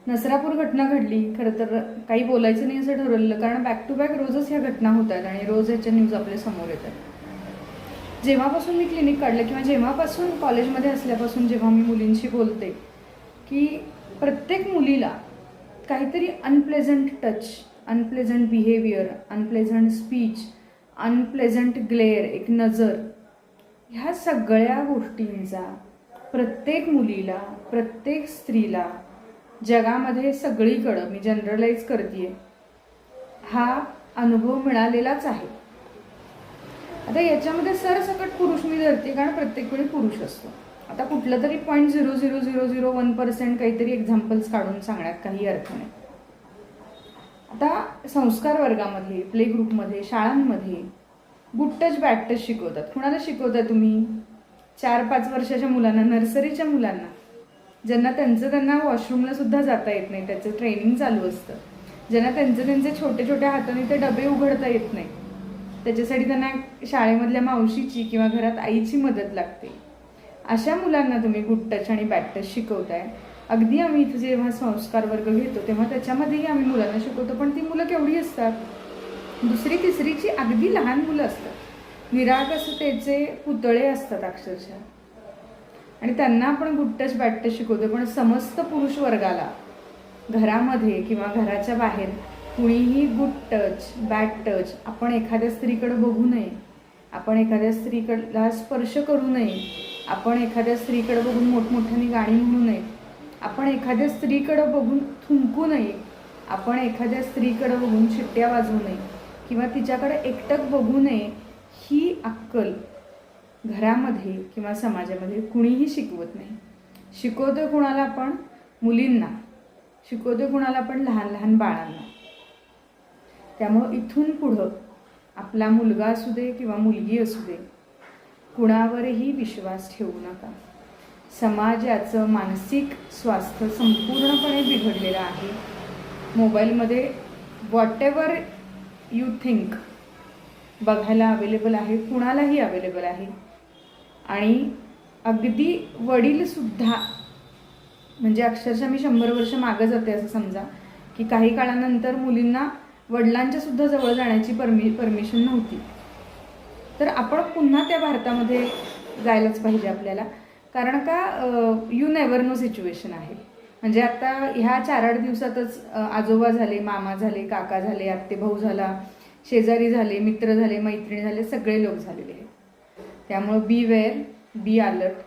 नसरापूर घटना घडली. खरं तर काही बोलायचं नाही असं ठरवलं, कारण बॅक टू बॅक रोजच ह्या घटना होत आहेत आणि रोज ह्याच्या न्यूज आपल्या समोर येतात. जेव्हापासून मी क्लिनिक काढलं किंवा जेव्हापासून कॉलेजमध्ये असल्यापासून जेव्हा मी मुलींशी बोलते की प्रत्येक मुलीला काहीतरी unpleasant touch, unpleasant behaviour, unpleasant speech, unpleasant glare, एक नजर, ह्या सगळ्या गोष्टींचा प्रत्येक मुलीला, प्रत्येक स्त्रीला जगामध्ये सगळीकडं, मी जनरलाइज करते, हा अनुभव मिळालेलाच आहे. आता याच्यामध्ये सरसकट पुरुष मी धरते, कारण प्रत्येक वेळी पुरुष असतो. आता कुठलं तरी 0.00001% काहीतरी एक्झाम्पल्स काढून सांगण्यात काही अर्थ नाही. आता संस्कार वर्गामध्ये, प्ले ग्रुपमध्ये, शाळांमध्ये गुड टच बॅड टच शिकवतात. कुणाला शिकवता तुम्ही? 4-5 वर्षाच्या मुलांना, नर्सरीच्या मुलांना, ज्यांना त्यांना वॉशरूमला सुद्धा जाता येत नाही, त्याचं ट्रेनिंग चालू असतं, ज्यांना त्यांचे छोटे छोट्या हाताने ते डबे उघडता येत नाही, त्याच्यासाठी त्यांना शाळेमधल्या मावशीची किंवा घरात आईची मदत लागते, अशा मुलांना तुम्ही गुड टच आणि बॅड टच शिकवताय. अगदी आम्ही इथं जेव्हा संस्कार वर्ग घेतो तेव्हा त्याच्यामध्येही आम्ही मुलांना शिकवतो, पण ती मुलं केवढी असतात? 2री 3रीची अगदी लहान मुलं असतात, निरागसतेचे पुतळे असतात अक्षरशः, आणि त्यांना आपण गुड टच बॅड टच शिकवतो. पण समस्त पुरुष वर्गाला घरामध्ये किंवा घराच्या बाहेर कुणीही गुड टच बॅड टच, आपण एखाद्या स्त्रीकडे बघू नये, आपण एखाद्या स्त्रीकडला स्पर्श करू नये, आपण एखाद्या स्त्रीकडे बघून मोठमोठ्याने गाणी म्हणू नये, आपण एखाद्या स्त्रीकडे बघून थुंकू नये, आपण एखाद्या स्त्रीकडे बघून शिट्ट्या वाजवू नये किंवा तिच्याकडे एकटक बघू नये, ही अक्कल घरामध्ये किंवा समाजामध्ये कुणीही शिकवत नाही. शिकवतोय कुणाला? आपण मुलींना शिकवतोय, कुणाला? आपण लहान लहान बाळांना. त्यामुळं इथून पुढं आपला मुलगा असू दे किंवा मुलगी असू दे, कुणावरही विश्वास ठेवू नका. समाजाचं मानसिक स्वास्थ्य संपूर्णपणे बिघडलेलं आहे. मोबाईलमध्ये व्हॉट एव्हर यू थिंक बघायला अवेलेबल आहे, कुणालाही अवेलेबल आहे. आणि अगदी वडीलसुद्धा, म्हणजे अक्षरशः मी 100 वर्ष मागं जाते असं समजा, की काही काळानंतर मुलींना वडिलांच्या सुद्धा जवळ जाण्याची परमिशन नव्हती. तर आपण पुन्हा त्या भारतामध्ये जायलाच पाहिजे आपल्याला, कारण का यू नेवर नो सिच्युएशन आहे. म्हणजे आता ह्या 4-8 दिवसातच आजोबा झाले, मामा झाले, काका झाले, आत्ते भाऊ झाला, शेजारी झाले, मित्र झाले, मैत्रिणी झाले, सगळे लोक झालेले आहेत. त्यामुळं बी वेअर, बी अलर्ट.